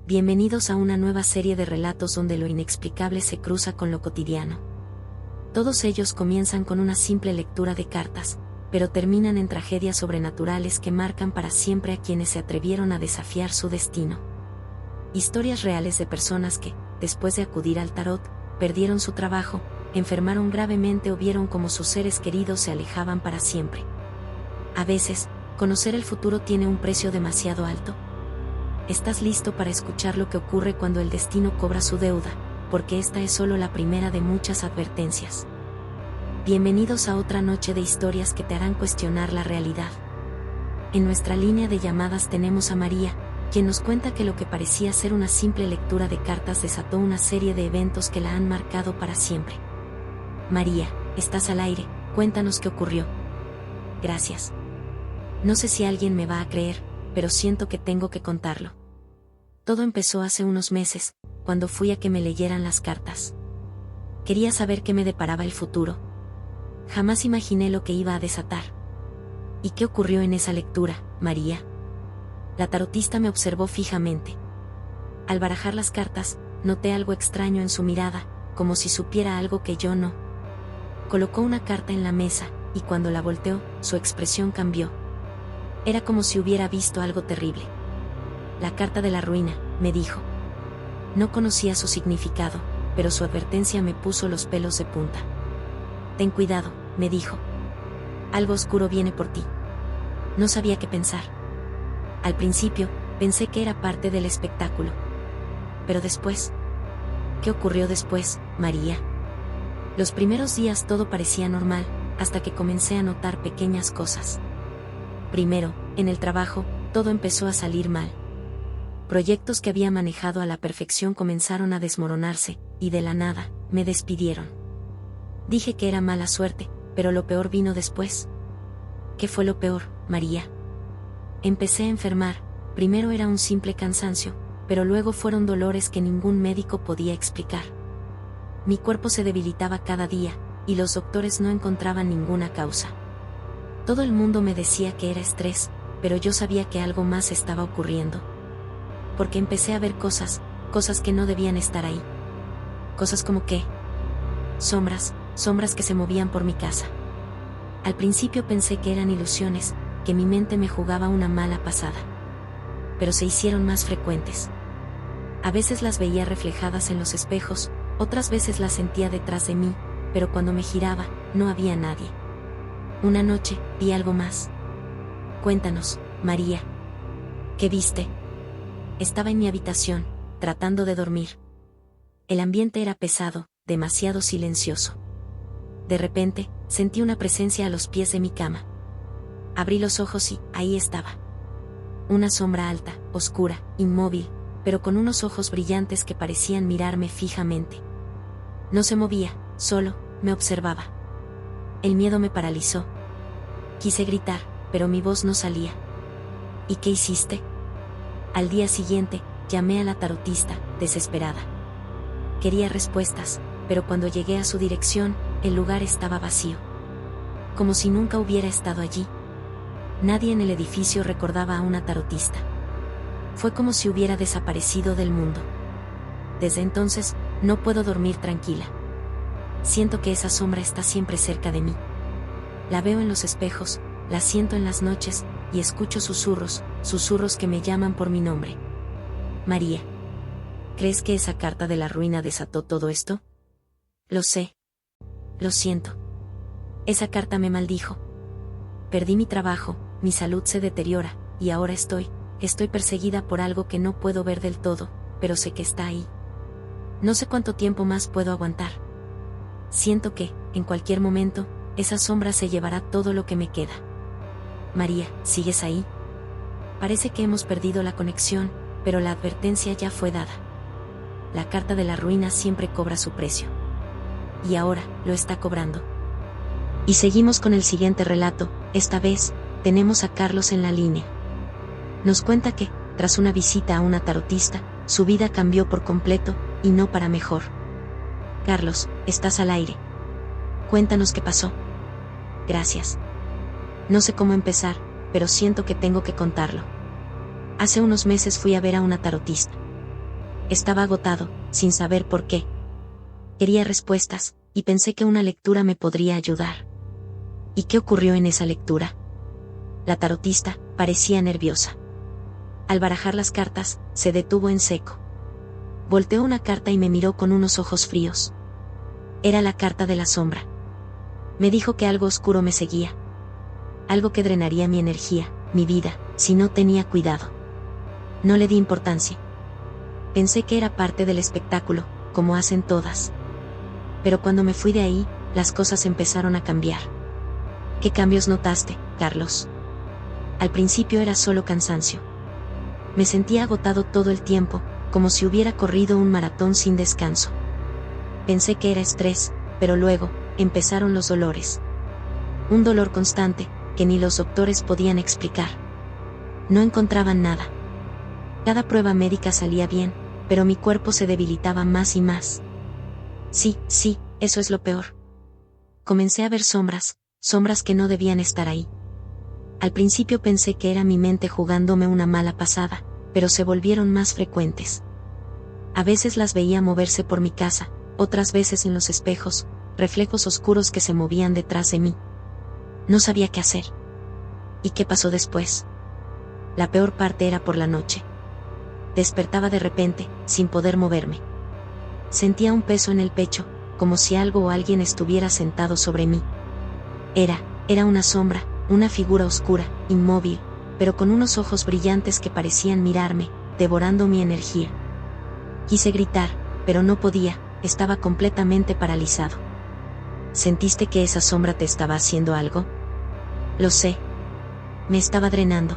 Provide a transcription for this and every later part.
Bienvenidos a una nueva serie de relatos donde lo inexplicable se cruza con lo cotidiano. Todos ellos comienzan con una simple lectura de cartas, pero terminan en tragedias sobrenaturales que marcan para siempre a quienes se atrevieron a desafiar su destino. Historias reales de personas que, después de acudir al tarot, perdieron su trabajo, enfermaron gravemente o vieron cómo sus seres queridos se alejaban para siempre. A veces, conocer el futuro tiene un precio demasiado alto. ¿Estás listo para escuchar lo que ocurre cuando el destino cobra su deuda? Porque esta es solo la primera de muchas advertencias. Bienvenidos a otra noche de historias que te harán cuestionar la realidad. En nuestra línea de llamadas tenemos a María, quien nos cuenta que lo que parecía ser una simple lectura de cartas desató una serie de eventos que la han marcado para siempre. María, estás al aire, cuéntanos qué ocurrió. Gracias. No sé si alguien me va a creer, pero siento que tengo que contarlo. Todo empezó hace unos meses, cuando fui a que me leyeran las cartas. Quería saber qué me deparaba el futuro. Jamás imaginé lo que iba a desatar. ¿Y qué ocurrió en esa lectura, María? La tarotista me observó fijamente. Al barajar las cartas, noté algo extraño en su mirada, como si supiera algo que yo no. Colocó una carta en la mesa, y cuando la volteó, su expresión cambió. Era como si hubiera visto algo terrible. La carta de la ruina, me dijo. No conocía su significado, pero su advertencia me puso los pelos de punta. Ten cuidado, me dijo. Algo oscuro viene por ti. No sabía qué pensar. Al principio, pensé que era parte del espectáculo. Pero después... ¿Qué ocurrió después, María? Los primeros días todo parecía normal, hasta que comencé a notar pequeñas cosas. Primero, en el trabajo, todo empezó a salir mal. Proyectos que había manejado a la perfección comenzaron a desmoronarse, y de la nada, me despidieron. Dije que era mala suerte, pero lo peor vino después. ¿Qué fue lo peor, María? Empecé a enfermar, primero era un simple cansancio, pero luego fueron dolores que ningún médico podía explicar. Mi cuerpo se debilitaba cada día, y los doctores no encontraban ninguna causa. Todo el mundo me decía que era estrés, pero yo sabía que algo más estaba ocurriendo. Porque empecé a ver cosas que no debían estar ahí. Cosas como que... sombras que se movían por mi casa. Al principio pensé que eran ilusiones, que mi mente me jugaba una mala pasada. Pero se hicieron más frecuentes. A veces las veía reflejadas en los espejos, otras veces las sentía detrás de mí, pero cuando me giraba, no había nadie. Una noche, vi algo más. Cuéntanos, María. ¿Qué viste? Estaba en mi habitación, tratando de dormir. El ambiente era pesado, demasiado silencioso. De repente, sentí una presencia a los pies de mi cama. Abrí los ojos y, ahí estaba. Una sombra alta, oscura, inmóvil, pero con unos ojos brillantes que parecían mirarme fijamente. No se movía, solo, me observaba. El miedo me paralizó. Quise gritar, pero mi voz no salía. ¿Y qué hiciste? Al día siguiente, llamé a la tarotista, desesperada. Quería respuestas, pero cuando llegué a su dirección, el lugar estaba vacío. Como si nunca hubiera estado allí. Nadie en el edificio recordaba a una tarotista. Fue como si hubiera desaparecido del mundo. Desde entonces, no puedo dormir tranquila. Siento que esa sombra está siempre cerca de mí. La veo en los espejos, la siento en las noches, y escucho susurros que me llaman por mi nombre. María. ¿Crees que esa carta de la ruina desató todo esto? Lo sé. Lo siento. Esa carta me maldijo. Perdí mi trabajo, mi salud se deteriora, y ahora estoy perseguida por algo que no puedo ver del todo, pero sé que está ahí. No sé cuánto tiempo más puedo aguantar. Siento que, en cualquier momento, esa sombra se llevará todo lo que me queda. María, ¿sigues ahí? Parece que hemos perdido la conexión, pero la advertencia ya fue dada. La carta de la ruina siempre cobra su precio. Y ahora, lo está cobrando. Y seguimos con el siguiente relato. Esta vez, tenemos a Carlos en la línea. Nos cuenta que, tras una visita a una tarotista, su vida cambió por completo, y no para mejor. Carlos, estás al aire. Cuéntanos qué pasó. Gracias. No sé cómo empezar, pero siento que tengo que contarlo. Hace unos meses fui a ver a una tarotista. Estaba agotado, sin saber por qué. Quería respuestas, y pensé que una lectura me podría ayudar. ¿Y qué ocurrió en esa lectura? La tarotista parecía nerviosa. Al barajar las cartas, se detuvo en seco. Volteó una carta y me miró con unos ojos fríos. Era la carta de la sombra. Me dijo que algo oscuro me seguía. Algo que drenaría mi energía, mi vida, si no tenía cuidado. No le di importancia. Pensé que era parte del espectáculo, como hacen todas. Pero cuando me fui de ahí, las cosas empezaron a cambiar. ¿Qué cambios notaste, Carlos? Al principio era solo cansancio. Me sentía agotado todo el tiempo, como si hubiera corrido un maratón sin descanso. Pensé que era estrés, pero luego, empezaron los dolores. Un dolor constante, que ni los doctores podían explicar. No encontraban nada. Cada prueba médica salía bien, pero mi cuerpo se debilitaba más y más. Sí, eso es lo peor. Comencé a ver sombras que no debían estar ahí. Al principio pensé que era mi mente jugándome una mala pasada, pero se volvieron más frecuentes. A veces las veía moverse por mi casa, otras veces en los espejos, reflejos oscuros que se movían detrás de mí. No sabía qué hacer. ¿Y qué pasó después? La peor parte era por la noche. Despertaba de repente, sin poder moverme. Sentía un peso en el pecho, como si algo o alguien estuviera sentado sobre mí. Era una sombra, una figura oscura, inmóvil, pero con unos ojos brillantes que parecían mirarme, devorando mi energía. Quise gritar, pero no podía, estaba completamente paralizado. ¿Sentiste que esa sombra te estaba haciendo algo? Lo sé. Me estaba drenando.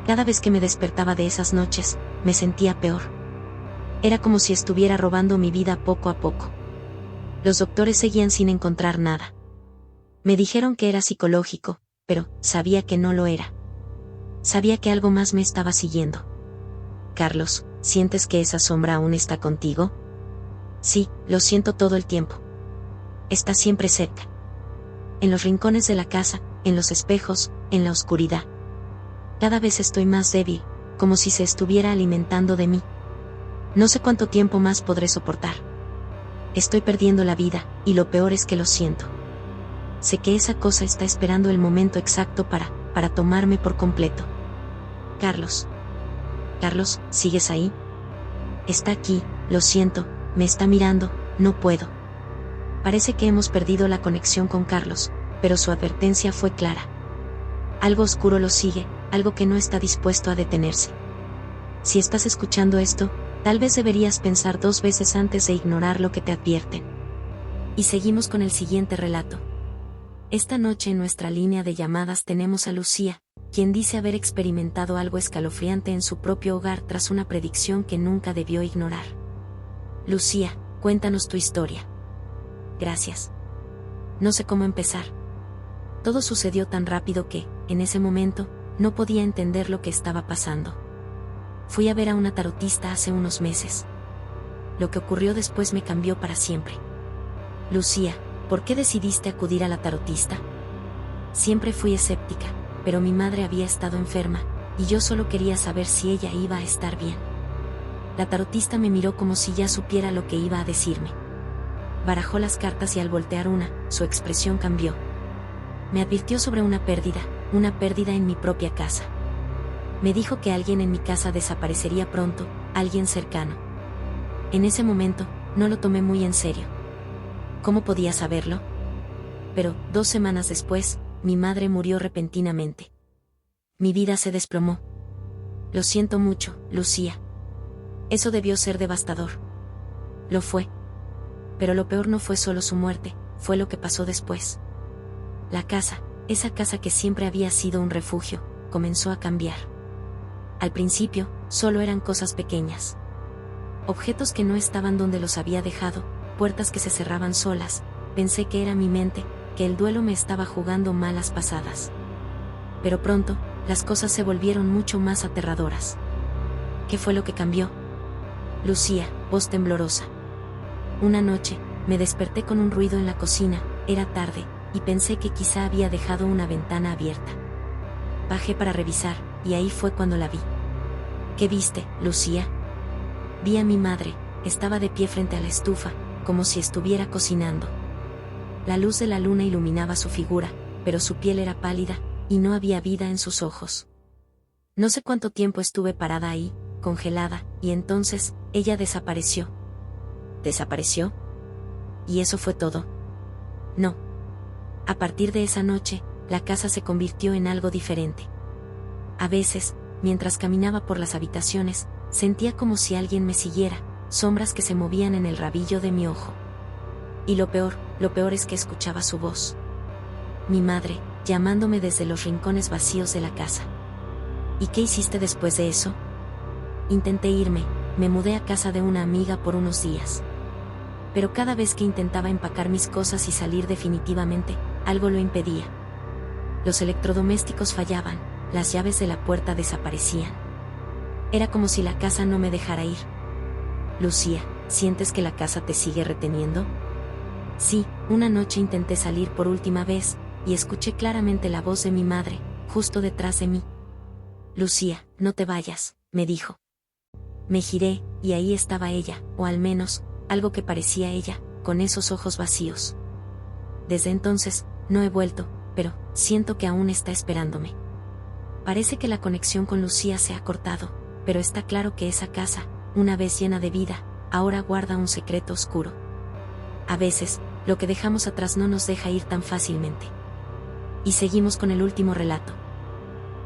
Cada vez que me despertaba de esas noches, me sentía peor. Era como si estuviera robando mi vida poco a poco. Los doctores seguían sin encontrar nada. Me dijeron que era psicológico, pero sabía que no lo era. Sabía que algo más me estaba siguiendo. Carlos, ¿sientes que esa sombra aún está contigo? Sí, lo siento todo el tiempo. Está siempre cerca. En los rincones de la casa, en los espejos, en la oscuridad. Cada vez estoy más débil, como si se estuviera alimentando de mí. No sé cuánto tiempo más podré soportar. Estoy perdiendo la vida, y lo peor es que lo siento. Sé que esa cosa está esperando el momento exacto para tomarme por completo. Carlos, ¿sigues ahí? Está aquí, lo siento, me está mirando, no puedo. Parece que hemos perdido la conexión con Carlos, pero su advertencia fue clara. Algo oscuro lo sigue, algo que no está dispuesto a detenerse. Si estás escuchando esto, tal vez deberías pensar 2 veces antes de ignorar lo que te advierten. Y seguimos con el siguiente relato. Esta noche en nuestra línea de llamadas tenemos a Lucía, quien dice haber experimentado algo escalofriante en su propio hogar tras una predicción que nunca debió ignorar. Lucía, cuéntanos tu historia. Gracias. No sé cómo empezar. Todo sucedió tan rápido que, en ese momento, no podía entender lo que estaba pasando. Fui a ver a una tarotista hace unos meses. Lo que ocurrió después me cambió para siempre. Lucía, ¿por qué decidiste acudir a la tarotista? Siempre fui escéptica, pero mi madre había estado enferma, y yo solo quería saber si ella iba a estar bien. La tarotista me miró como si ya supiera lo que iba a decirme. Barajó las cartas y al voltear una, su expresión cambió. Me advirtió sobre una pérdida en mi propia casa. Me dijo que alguien en mi casa desaparecería pronto, alguien cercano. En ese momento, no lo tomé muy en serio. ¿Cómo podía saberlo? Pero, 2 semanas después, mi madre murió repentinamente. Mi vida se desplomó. Lo siento mucho, Lucía. Eso debió ser devastador. Lo fue. Pero lo peor no fue solo su muerte, fue lo que pasó después. La casa, esa casa que siempre había sido un refugio, comenzó a cambiar. Al principio, solo eran cosas pequeñas. Objetos que no estaban donde los había dejado, puertas que se cerraban solas. Pensé que era mi mente, que el duelo me estaba jugando malas pasadas. Pero pronto, las cosas se volvieron mucho más aterradoras. ¿Qué fue lo que cambió? Lucía, voz temblorosa. Una noche, me desperté con un ruido en la cocina, era tarde, y pensé que quizá había dejado una ventana abierta. Bajé para revisar, y ahí fue cuando la vi. ¿Qué viste, Lucía? Vi a mi madre, estaba de pie frente a la estufa, como si estuviera cocinando. La luz de la luna iluminaba su figura, pero su piel era pálida, y no había vida en sus ojos. No sé cuánto tiempo estuve parada ahí, congelada, y entonces, ella desapareció. ¿Desapareció? ¿Y eso fue todo? No. A partir de esa noche, la casa se convirtió en algo diferente. A veces, mientras caminaba por las habitaciones, sentía como si alguien me siguiera, sombras que se movían en el rabillo de mi ojo. Y lo peor es que escuchaba su voz. Mi madre, llamándome desde los rincones vacíos de la casa. ¿Y qué hiciste después de eso? Intenté irme, me mudé a casa de una amiga por unos días. Pero cada vez que intentaba empacar mis cosas y salir definitivamente, algo lo impedía. Los electrodomésticos fallaban, las llaves de la puerta desaparecían. Era como si la casa no me dejara ir. Lucía, ¿sientes que la casa te sigue reteniendo? Sí, una noche intenté salir por última vez, y escuché claramente la voz de mi madre, justo detrás de mí. Lucía, no te vayas, me dijo. Me giré, y ahí estaba ella, o al menos, algo que parecía ella, con esos ojos vacíos. Desde entonces, no he vuelto, pero siento que aún está esperándome. Parece que la conexión con Lucía se ha cortado, pero está claro que esa casa, una vez llena de vida, ahora guarda un secreto oscuro. A veces, lo que dejamos atrás no nos deja ir tan fácilmente. Y seguimos con el último relato.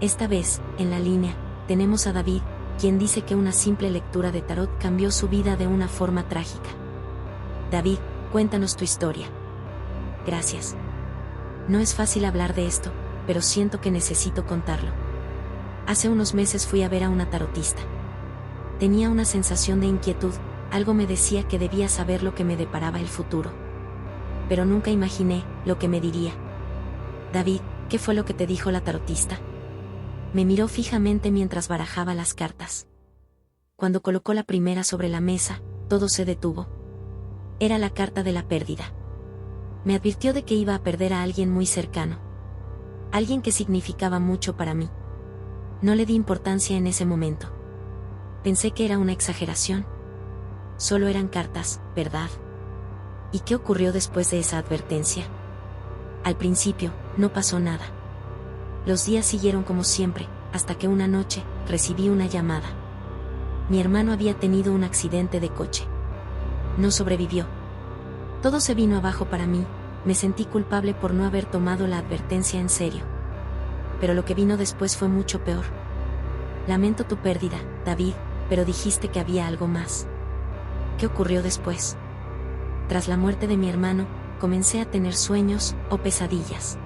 Esta vez, en la línea, tenemos a David, quien dice que una simple lectura de tarot cambió su vida de una forma trágica. David, cuéntanos tu historia. Gracias. No es fácil hablar de esto, pero siento que necesito contarlo. Hace unos meses fui a ver a una tarotista. Tenía una sensación de inquietud, algo me decía que debía saber lo que me deparaba el futuro. Pero nunca imaginé lo que me diría. David, ¿qué fue lo que te dijo la tarotista? Me miró fijamente mientras barajaba las cartas. Cuando colocó la primera sobre la mesa, todo se detuvo. Era la carta de la pérdida. Me advirtió de que iba a perder a alguien muy cercano. Alguien que significaba mucho para mí. No le di importancia en ese momento. Pensé que era una exageración. Solo eran cartas, ¿verdad? ¿Y qué ocurrió después de esa advertencia? Al principio, no pasó nada. Los días siguieron como siempre, hasta que una noche, recibí una llamada. Mi hermano había tenido un accidente de coche. No sobrevivió. Todo se vino abajo para mí, me sentí culpable por no haber tomado la advertencia en serio. Pero lo que vino después fue mucho peor. Lamento tu pérdida, David, pero dijiste que había algo más. ¿Qué ocurrió después? Tras la muerte de mi hermano, comencé a tener sueños o pesadillas.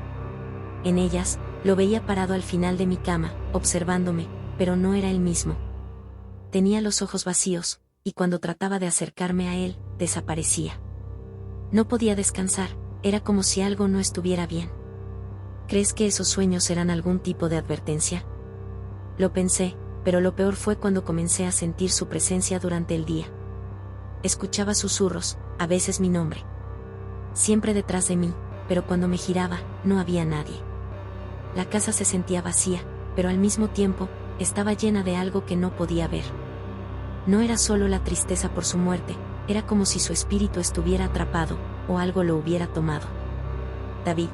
En ellas, lo veía parado al final de mi cama, observándome, pero no era él mismo. Tenía los ojos vacíos, y cuando trataba de acercarme a él, desaparecía. No podía descansar, era como si algo no estuviera bien. ¿Crees que esos sueños eran algún tipo de advertencia? Lo pensé, pero lo peor fue cuando comencé a sentir su presencia durante el día. Escuchaba susurros, a veces mi nombre. Siempre detrás de mí, pero cuando me giraba, no había nadie. La casa se sentía vacía, pero al mismo tiempo, estaba llena de algo que no podía ver. No era solo la tristeza por su muerte, era como si su espíritu estuviera atrapado, o algo lo hubiera tomado. David.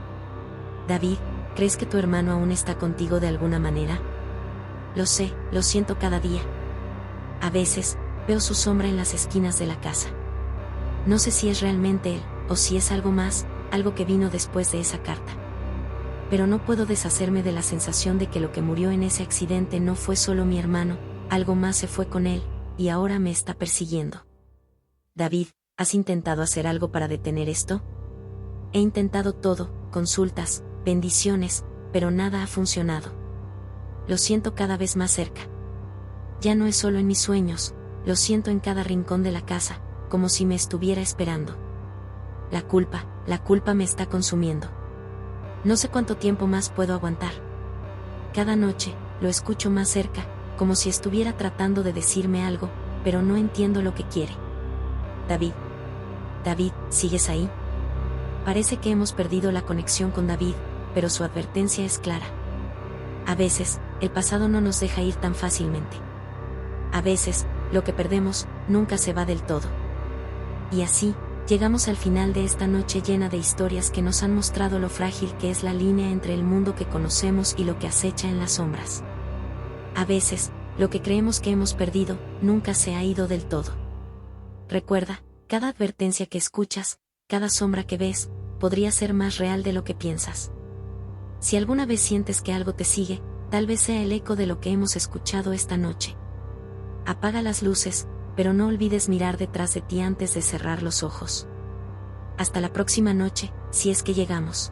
David, ¿crees que tu hermano aún está contigo de alguna manera? Lo sé, lo siento cada día. A veces, veo su sombra en las esquinas de la casa. No sé si es realmente él, o si es algo más, algo que vino después de esa carta. Pero no puedo deshacerme de la sensación de que lo que murió en ese accidente no fue solo mi hermano, algo más se fue con él, y ahora me está persiguiendo. David, ¿has intentado hacer algo para detener esto? He intentado todo, consultas, bendiciones, pero nada ha funcionado. Lo siento cada vez más cerca. Ya no es solo en mis sueños, lo siento en cada rincón de la casa, como si me estuviera esperando. La culpa me está consumiendo. No sé cuánto tiempo más puedo aguantar. Cada noche, lo escucho más cerca, como si estuviera tratando de decirme algo, pero no entiendo lo que quiere. David. David, ¿sigues ahí? Parece que hemos perdido la conexión con David, pero su advertencia es clara. A veces, el pasado no nos deja ir tan fácilmente. A veces, lo que perdemos, nunca se va del todo. Y así, llegamos al final de esta noche llena de historias que nos han mostrado lo frágil que es la línea entre el mundo que conocemos y lo que acecha en las sombras. A veces, lo que creemos que hemos perdido, nunca se ha ido del todo. Recuerda, cada advertencia que escuchas, cada sombra que ves, podría ser más real de lo que piensas. Si alguna vez sientes que algo te sigue, tal vez sea el eco de lo que hemos escuchado esta noche. Apaga las luces, pero no olvides mirar detrás de ti antes de cerrar los ojos. Hasta la próxima noche, si es que llegamos.